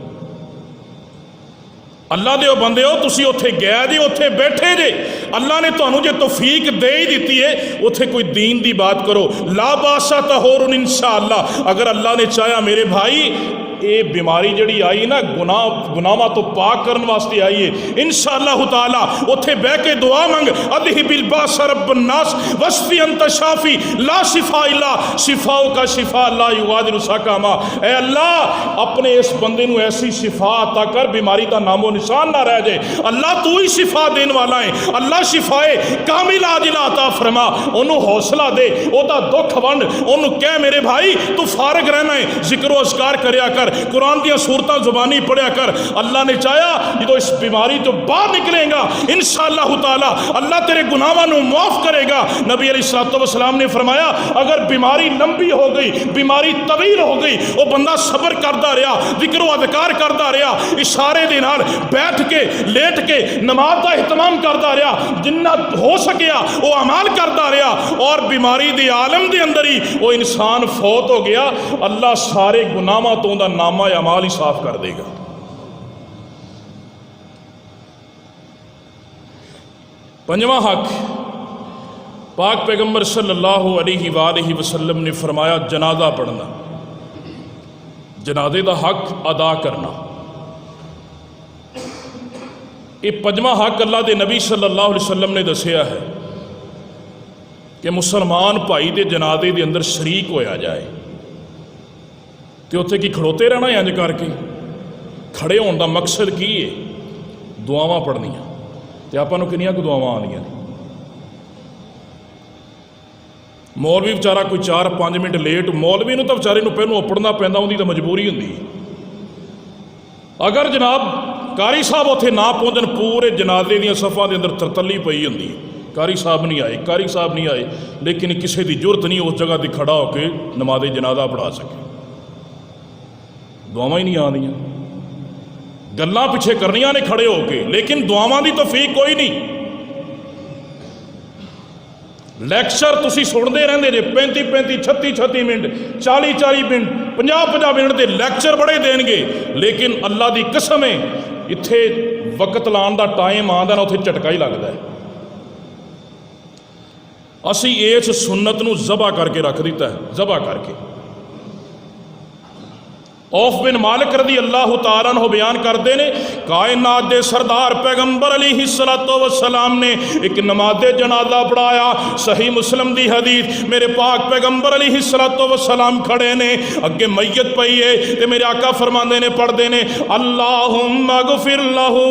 Speaker 1: अल्लाह दे बंदे हो, तुसी उत्थे गए जे, उत्थे बैठे जे, अल्लाह ने तुहानू जे तौफीक दे ही दी है, उत्थे कोई दीन की बात करो। ला बासा तहोरुन इंशाअल्लाह। अगर अल्लाह ने चाहा मेरे भाई ये बीमारी जड़ी आई ना गुनाहों तो पाक करने वास्ते आई है, इंशाअल्लाह ताला उत्थे बह के दुआ मंग, अज़हिबिल बास रब्बन्नास वस्फी अंत शाफी ला शिफा इल्ला शिफाओ का शिफा ला युगादिरु सकामा। ऐ अल्लाह अपने इस बंदे नू ऐसी शिफा अता कर, बीमारी का नामो निशान ना रह जाए। अल्लाह तू ही शिफा देने वाला है, अल्लाह शिफाए कामिल आजिला अता फरमा। ओनू हौसला दे, ओदा दुख वंड, ओनू कह मेरे भाई तू फारग रहना है, जिक्र अस्कार करया कर, कुरान दी सूरतां जुबानी पढ़िया कर। अल्लाह ने चाहा जो इस बीमारी तो बाहर निकलेगा इंशाअल्लाह ताला अल्लाह तेरे गुनाहों को माफ करेगा। नबी अलैहिस्सलाम ने फरमाया अगर बीमारी लंबी हो गई, बीमारी तवील हो गई, वो बंदा सब्र करता रहा, जिक्र अज़कार करता रहा, इशारे दे नाल बैठ के लेट के नमाज का एहतमाम करता रहा, जिन्ना हो सकिया वो अमाल करता रहा, और बीमारी के आलम के अंदर ही वो इंसान फौत हो गया, अल्लाह सारे गुनाहों तो उनका नामा अमाल ही साफ कर देगा। पंजवां हक पाक पैगंबर सल्लल्लाहु अलैहि वसल्लम ने फरमाया जनाजा पढ़ना, जनाजे का हक अदा करना। ये पंजवां हक अल्लाह के नबी सल्लल्लाहु अलैहि वसल्लम ने दसिया है कि मुसलमान भाई के जनाजे के अंदर शरीक होया जाए, तो उत्थे की खड़ोते रहना है, इंज करके खड़े होने का मकसद की है? दुआवां पढ़नियां। तो आपां नूं किन्नियां कुछ दुआवां आउंदियां ने। मौलवी बेचारा कोई 4-5 मिनट लेट, मौलवी नूं तां बेचारे नूं पहलों अपड़ना पैंदा, उहदी तां मजबूरी हुंदी है। अगर जनाब कारी साहब उत्थे ना पहुंचन, पूरे जनाजे दीयां सफ़ां दे अंदर तरतली पई हुंदी है, कारी साहब नहीं आए, कारी साहब नहीं आए, लेकिन किसी की जरूरत नहीं उस जगह पर खड़ा होकर नमाज़े जनाजा पढ़ा सके। दुआवां ही नहीं आदियां, गल्लां पिछे करनियां ने खड़े होके, लेकिन दुआवां की तौफीक कोई नहीं। लैक्चर तुसी सुनते रहंदे जे 35-35, 36-36 मिनट, 40-40 मिनट, 50-50 मिनट के लैक्चर बड़े देंगे, लेकिन अल्लाह की कसम है इत्थे वक्त लाने का टाइम आंदा ना उत्थे झटका ही लगता है। असी इस सुन्नत नूं ज़बा करके रख दिता है, ज़बा करके। औफ बिन मालिक रज़ी अल्लाह तआला अन्हु बयान करते हैं, कायनात दे सरदार पैगंबर अलैहिस्सलातु वस्सलाम ने एक नमाज़े जनाजा पढ़ाया। सही मुस्लिम दी हदीस, मेरे पाक पैगंबर अलैहिस्सलातु वस्सलाम खड़े ने, अगे मैयत पई है, ते मेरे आका फरमाते ने, पढ़ते ने, अल्लाहुम्मा गफिर लहू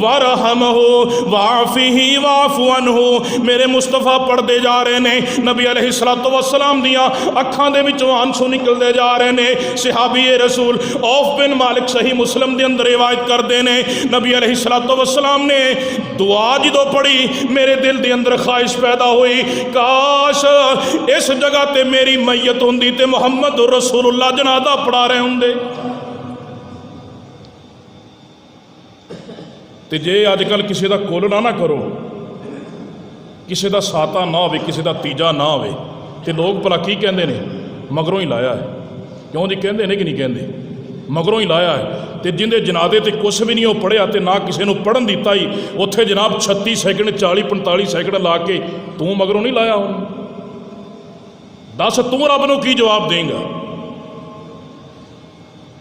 Speaker 1: वरहमहू वाफिही वाफु अन्हु। मेरे मुस्तफा पढ़ते जा रहे ने, नबी अलैहिस्सलातु वस्सलाम दियां अखां दे विचों आंसू निकलते जा रहे ने। सहाबी रसूल औफ बिन मालिक सही मुस्लिम के अंदर रिवायत करते हैं, नबी अलैहिस्सलातु वस्सलाम ने दुआ जो पढ़ी, मेरे दिल के अंदर ख्वाहिश पैदा हुई, काश इस जगह ते मेरी मैयत होंदी ते मुहम्मद रसूलुल्लाह जनाजा पढ़ा रहे होंदे। ते जे अजकल किसी का कुल ना करो, किसी का साता ना हो, किसी का तीजा ना हो, तो लोग भला की कहते हैं? मगरों ही लाया है। क्यों जी कहते हैं कि नहीं कहते? मगरों ही लाया है। तो जिंदे जनाजे ते कुछ भी नहीं वो पढ़िया, तो ना किसी को पढ़न दिता ही, उत्थे जनाब 36 सैकंड 40-45 सैकंड ला के तू मगरों नहीं लाया हूँ। दस तू रब नूं की जवाब देंगा?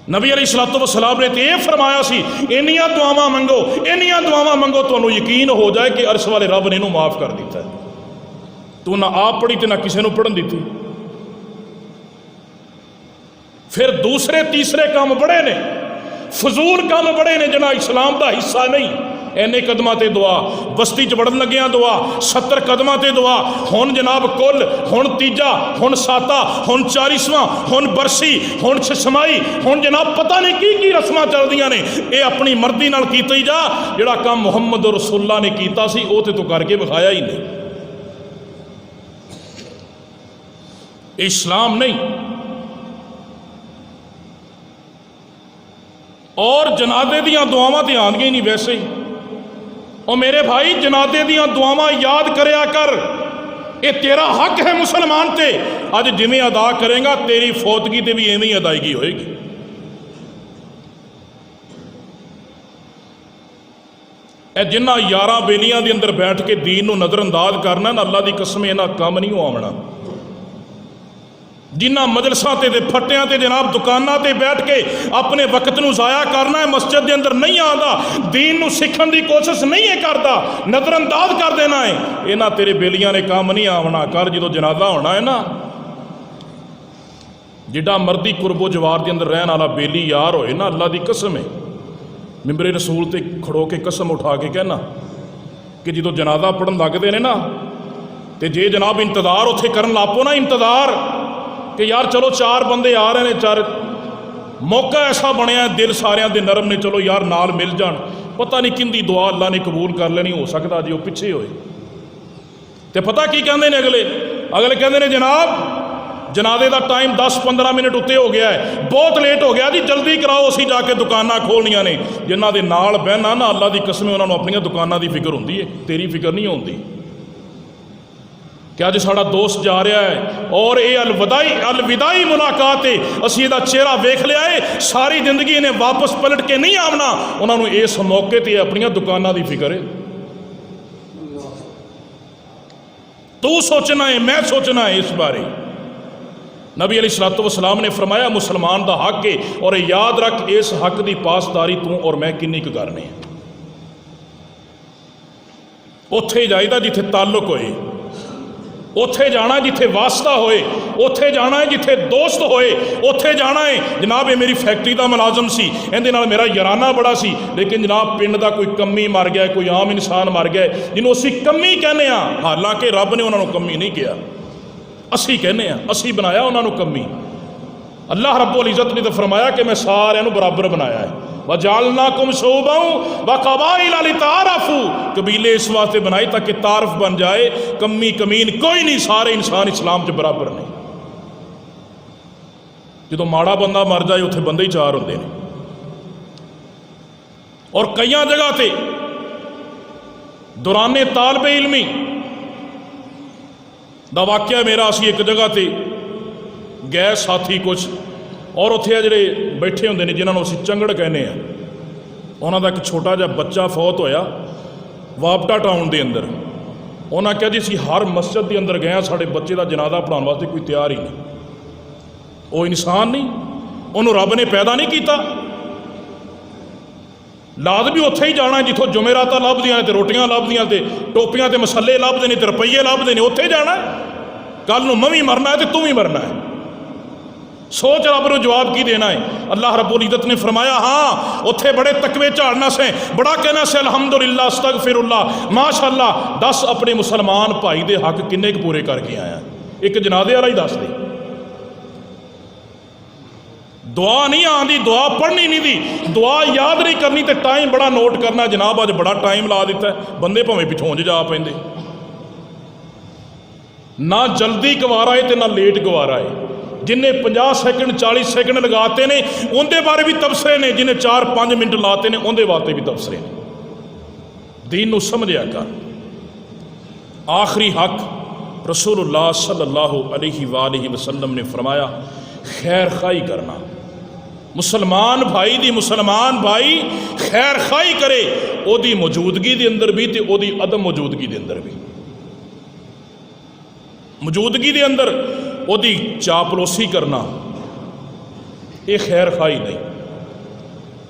Speaker 1: नबी अलैहिस्सलातु वस्सलाम ने तो यह फरमाया सी, इन्नियां दुआवां मंगो, इन्नियां दुआवां मंगो, तुहानूं यकीन हो जाए कि अरश वाले रब ने इन्हूं माफ़ कर दिता है। तू ना आप पढ़ी तो ना किसी को पढ़न दी। फिर दूसरे तीसरे काम बड़े ने, फजूल काम बड़े ने, जिन्हां इस्लाम का हिस्सा नहीं। इन्ने कदमां ते दुआ, बस्ती च वड़न लग्गियां दुआ, 70 कदमां ते दुआ, हुण जनाब कुल, हुण तीजा, हुण साता, हुण 40वां, हुण बरसी, हुण छछमाई, हुण जनाब पता नहीं की रस्मां चलदियां ने। ये अपनी मर्जी नाल कीती जा, जिहड़ा काम मुहम्मद रसूलुल्लाह ने कीता सी वो ते तू करके विखाया ही नहीं। इस्लाम नहीं। और जनाजे दियां दुआवां तो आंदियां ही नहीं वैसे ही। और मेरे भाई जनाजे दियां दुआवां याद करया कर, ये तेरा हक है मुसलमान ते। अज जिवें अदा करेगा तेरी फौतगी ते भी इवें ही अदायगी होएगी। ਇਹ जिन्हां यारां बेलियां दे अंदर बैठ के दीन नूं नज़रअंदाज करना ना, अल्लाह दी कसम इन्हां काम नहीं आवना। जिन्हां मजलसां ते फट्टियां ते जनाब दुकानां ते बैठ के अपने वक्त नूं ज़ाया करना है, मस्जिद दे अंदर नहीं आंदा, दीन नूं सीखण दी कोशिश नहीं है करदा, नज़रअंदाज कर देना है, इन्हां तेरे बेलियां ने काम नहीं आवना। कर जदों जनाजा होना है ना, जिड्डा मर्दी कुरबो जवार दे अंदर रहन वाला बेली यार होए ना, अल्लाह दी कसम है, मिंबरे रसूल ते खड़ो के कसम उठा के कहना कि जो जनाजा पढ़न लगते हैं ना, तो जे जनाब इंतज़ार उत्थे करन लापो ना, इंतज़ार कि यार चलो 4 बंदे आ रहे हैं, 4 मौका ऐसा बनया दिल सारिਆਂ ਦੇ नरम ने, चलो यार नाल मिल जान, पता नहीं किंदी दुआ अल्लाह ने कबूल कर लेनी, हो सकता जी वो पिछे होए। तो पता की कहते हैं अगले कहते हैं जनाब जनाजे का टाइम 10-15 मिनट उत्ते हो गया है, बहुत लेट हो गया जी, जल्दी कराओ, असीं जाके दुकानां खोलनियां ने। जिन्हां दे नाल बहना ना, अल्लाह की कसम उन्होंने अपनी दुकानां की फिक्र होंदी है, तेरी फिक्र नहीं होंदी कि अज साड़ा दोस्त जा रहा है और ये अलविदाई मुलाकात है, असीं इहदा चेहरा वेख लिया है, सारी जिंदगी इन्हें वापस पलट के नहीं आवना। उन्होंने इस मौके पर अपनी दुकानां की फिक्र है। तू सोचना है, मैं सोचना है इस बारे। नबी अलैहिस्सलातु वस्सलाम ने फरमाया मुसलमान का हक है, और याद रख इस हक की पासदारी तू और मैं किन्नी क करनी है। उत्थे जाइदा जिथे ताल्लुक होए, उत्थे जाना जिथे वास्ता होए, उत्थे जाना है जिथे दोस्त होए, उत्थे जाना है। जनाब ये मेरी फैक्ट्री का मुलाजम सी, इहदे नाल मेरा याराना बड़ा सी, लेकिन जनाब पिंड का कोई कमी मर गया, कोई आम इंसान मर गया, जिन्होंने असीं कमी कहने, हालांकि रब ने उन्होंने कमी नहीं किया, असी कहने असी बनाया उन्होंने कमी। अल्लाह रब्बुल इज़्ज़त ने तो फरमाया कि मैं सारिਆਂ ਨੂੰ बराबर बनाया है, वजालनाकुम शुअबन व क़बाइल लिताअरफू, कबीले इस वास्ते बनाए ताकि तारफ बन जाए, कमी कमीन कोई नहीं, सारे इंसान इस्लाम च बराबर नहीं। जो माड़ा बंदा मर जाए उत्थे बंदे ही 4 होंदे ने, और कई जगह ते दौराने तालबे इल्मी दा वाक़या मेरा, असी एक जगह ते गए साथी कुछ, और उत्थे जिहड़े बैठे होंदे ने जिन्हां नूं असीं चंगड़ कहने आ, उन्हां दा एक छोटा जिहा बच्चा फौत होया वापटा टाउन दे अंदर। उन्हां कहा जी असीं हर मस्जिद के अंदर गए, साडे बच्चे का जनाजा पढ़ाउण वास्ते कोई तैयार ही नहीं। वो इंसान नहीं, उन्होंने रब ने पैदा नहीं किया, लाजमी उत्थे ही जाना जिथों जुमेरातां लभदियां ने, रोटियां लभदियां, टोपियां ते मसले लभदे ने, रुपये लभदे ने, उत्थे जाना। कल नूं मैं भी मरना है तो तू भी मरना है। सोच रब नूं जवाब की देना है। अल्लाह रब्बुल इज़्ज़त ने फरमाया हाँ उत्थे बड़े तकवे झाड़ना से, बड़ा कहना से अल्हम्दुलिल्लाह अस्तगफिरुल्लाह माशाअल्लाह। 10 अपने मुसलमान भाई दे हक किन्ने क पूरे करके आया, एक जनाजे वाला ही दस दे। दुआ नहीं आती, दुआ पढ़नी नहीं दी, दुआ याद नहीं करनी, तो टाइम बड़ा नोट करना। जनाब अज बड़ा टाइम ला दिता है, बंदे भावें पिछों जा पेंदे, ना जल्दी गवारा है तो ना लेट गवारा है। जिन्हें 50 सेकंड 40 सेकंड लगाते ने उनके बारे भी तबसरे ने, जिन्हें 4-5 मिनट लाते ने उनके वास्ते भी तबसरे ने। दीन नूं समझिया कर। आखिरी हक रसूलुल्लाह सल्लल्लाहु अलैहि वसल्लम ने फरमाया खैर खाई करना। मुसलमान भाई दी मुसलमान भाई खैर खाई करे, ओदी मौजूदगी के अंदर भी तो ओदी अदम मौजूदगी के अंदर भी। मौजूदगी के अंदर ओदी चापलोसी करना ये खैर खाई नहीं।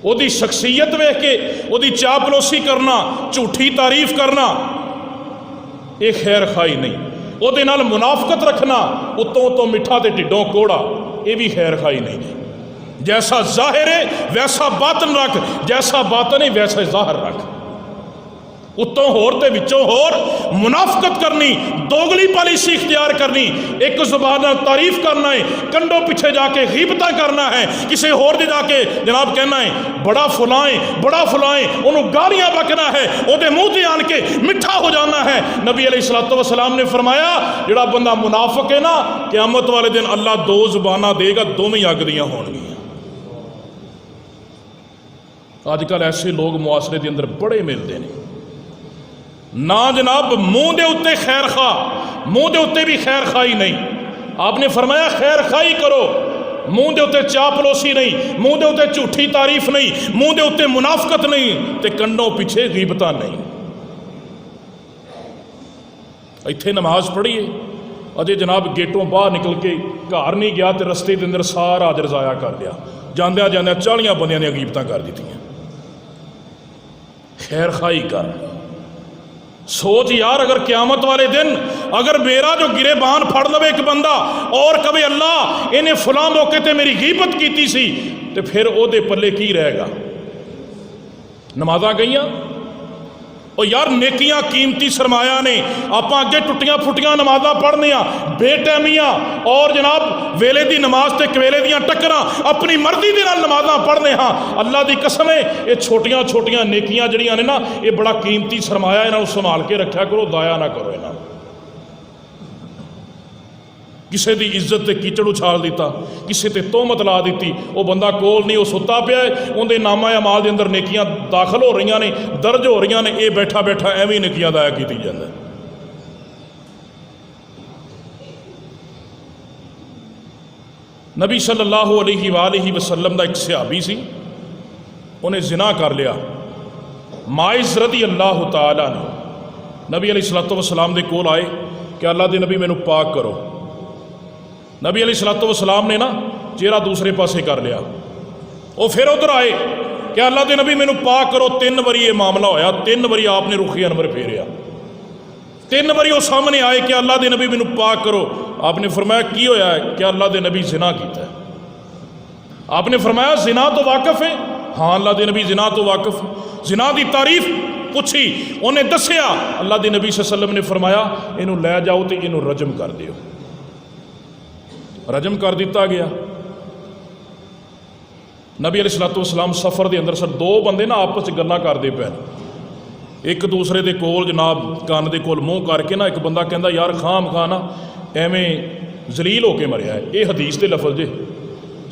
Speaker 1: ओदी शख्सियत वेख के ओदी चापलोसी करना, झूठी तारीफ करना ये खैर खाई नहीं। ओदे नाल मुनाफकत रखना, उत्तों तो मिठा ते ढिडों कोड़ा, ये भी खैर खाई नहीं। जैसा जाहिर है वैसा बातन रख, जैसा बातन है वैसा जाहिर रख। उत्तों होर ते विचों होर मुनाफकत करनी, दोगली पॉलिसी इख्तियार करनी, एक जुबान नाल तारीफ करना है, कंडों पीछे जाके गीबतां करना है, किसी होर दे जाके जनाब कहना है बड़ा फुलाएं बड़ा फुलाएं, उन्होंने गालियां बकना है, ओदे मुँह ते आन के मिठा हो जाना है। नबी अलैहिस्सलातु वस्सलाम ने फरमाया जिहड़ा बंदा मुनाफिक है ना, क़यामत वाले दिन अल्लाह 2 जुबानां देगा, दोवें अग दियां होणगियां। अजकल ऐसे लोग मुआसरे के अंदर बड़े मिलते हैं ना जनाब, मुँह के उत्ते खैर खा, मुँह के उत्ते भी खैर खाई नहीं। आपने फरमाया खैर खाई करो, मूँह के उत्ते चापलोसी नहीं, मूँह के उत्ते झूठी तारीफ नहीं, मूँह के उत्ते मुनाफकत नहीं, तो कंडों पिछे गीबत नहीं। इत्थे नमाज पढ़ी है, अजे जनाब गेटों बाहर निकल के घर नहीं गया तो रस्ते के अंदर सारा अज रजाया कर लिया, जांद्या जांद्या 40 बंदियां दी गीबतां कर दी। खैर खाई कर सोच यार, अगर क्यामत वाले दिन अगर मेरा जो गिरेबान फड़ लवे एक बंदा और कहे अल्लाह इन्हें फलां मौके ते मेरी गीबत की सी, तो फिर ओदे पल्ले की रहेगा। नमाजा गईयां और यार नेकियां कीमती सरमाया ने, आप अगे टुटियां फुटियां नमाजा पढ़ने बेटैमियां और जनाब वेले की नमाज ते कवेले दियां टक्करां अपनी मर्जी के नाल नमाजा पढ़ने हाँ। अल्लाह की कसम है ये छोटियां छोटियां नेकियां जड़ियां ने ना, ये बड़ा कीमती सरमाया, इन्हों संभाल के रखा करो, दाया ना करो। इन्हों किसी की इज्जत ते कीचड़ उछाल दिता, किसी ते तोहमत ला दी, वो बंदा कोल नहीं, वो सुता पिया है, उनके नामा अमाल के अंदर नेकियां दाखिल हो रही ने, दर्ज हो रही ने, ये बैठा बैठा एवं नेकियां दाया की जाता है। नबी सल्लल्लाहु अलैहि वसल्लम का एक सहाबी सी, उन्हें जिना कर लिया। माइज़ रज़ी अल्लाह तआला ने नबी अलैहिस्सलातु वस्सलाम दे कोल आए कि अल्लाह दे नबी मैनू पाक करो। नबी अलैहिस्सलातु वस्सलाम ने ना चेहरा दूसरे पासे कर लिया। वो फिर उधर आए कि अल्लाह के नबी मैनू पाक करो। 3 बारी ये मामला होया, 3 बारी आपने रुखी अनवर फेरिया, 3 बारी वो सामने आए कि अल्लाह के नबी मैनू पाक करो। आपने फरमाया की होया है? कि अल्लाह के नबी जिना किया है। आपने फरमाया जिना तो वाकफ है? हाँ अल्लाह के नबी जिना तो वाकफ है। जिना की तारीफ पूछी, उन्हें दसिया। अल्लाह के नबी सल्लल्लाहु अलैहि वसल्लम ने फरमाया इनू लै जाओ तो इनू रजम कर दियो। रजम कर दिता गया। नबी अलैहिस्सलातु वस्सलाम सफ़र के अंदर सर 2 बंदे ना आपस में गल्लां करते पे, एक दूसरे के कोल जनाब कान के कोल मूँह करके ना, एक बंदा कहता यार खाम खा ना एवें जलील होके मरिया है। ये हदीस के लफज जे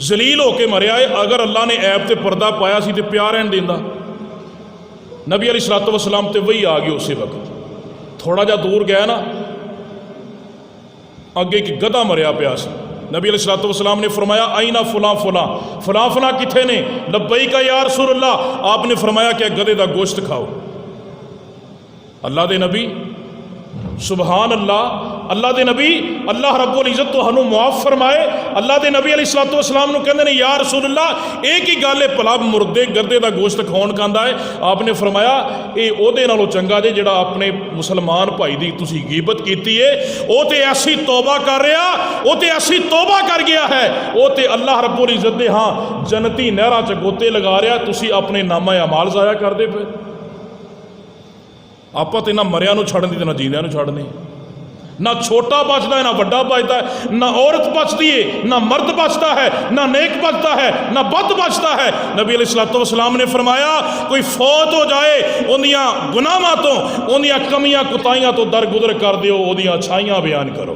Speaker 1: जलील होके मरिया है। अगर अल्लाह ने ऐब से पर्दा पाया सी तो प्यार रहन देंदा। नबी अलैहिस्सलातु वस्सलाम तो वही आ गए। उस वक्त थोड़ा जा दूर गया ना, अगे एक गधा मरिया पिया सी। नबी अलैहिस्सलातु वस्सलाम ने फरमाया आईना फुला फुला फला फला किथे ने? लब्बैक या रसूलल्लाह। आपने फरमाया कि गधे का गोश्त खाओ। अल्लाह दे नबी सुबहान अल्लाह, अल्लाह दे नबी अल्लाह रब्बुल इज़्ज़त तुहानू मुआफ़ फरमाए। अल्लाह दे नबी अलैहिस्सलातु वस्सलाम नू कहंदे ने या रसूलल्लाह एक ही गल है, भला मुर्दे गधे का गोश्त खाण कहंदा है। आपने फरमाया ये ओहदे नालों चंगा जे जिहड़ा अपने मुसलमान भाई दी तुसीं गीबत कीती है। वो तो ऐसी तौबा कर रहा, वो तो ऐसी तौबा कर गया है, वो तो अल्लाह रब्बुल इज़्ज़त दे हाँ जन्नती नहरां च गोते लगा रहा। तुसीं अपने नामा अमाल ज़ाया करदे पे। आप तो ना मरिया छड़न दी ना जींदियां छड़ने, ना छोटा बचता है ना बड़ा बचता है, ना औरत बचती है ना मर्द बचता है, ना नेक बचता है ना बद बचता है। नबी अलैहिस्सलातु वस्सलाम ने फरमाया कोई फौत हो जाए उन्दियां गुनाहां तो, उन्दियां कमियां कुताइयां तो दरगुदर कर दिओ, उन्दियां अच्छाइयां बयान करो।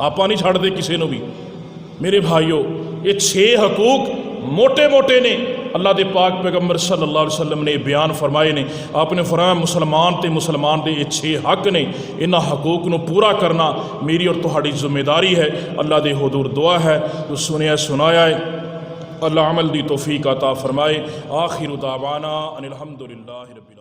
Speaker 1: आप नहीं छड़ते किसी को भी। मेरे भाइयों ये 6 हकूक मोटे मोटे ने अल्लाह के पाक पैगंबर सल्लल्लाहु अलैहि वसल्लम ने बयान फरमाए ने। आपने फरमाया मुसलमान के ये 6 हक ने, इन्हां हकूक नूं पूरा करना मेरी और तुहाड़ी जिम्मेदारी है। अल्लाह दे हुजूर दुआ है जो सुनिया सुनाया है, अल्लाह अमल दी तौफीक अता फरमाए। आखिर दावाना अनिल हम्दुलिल्लाहि रब्बिल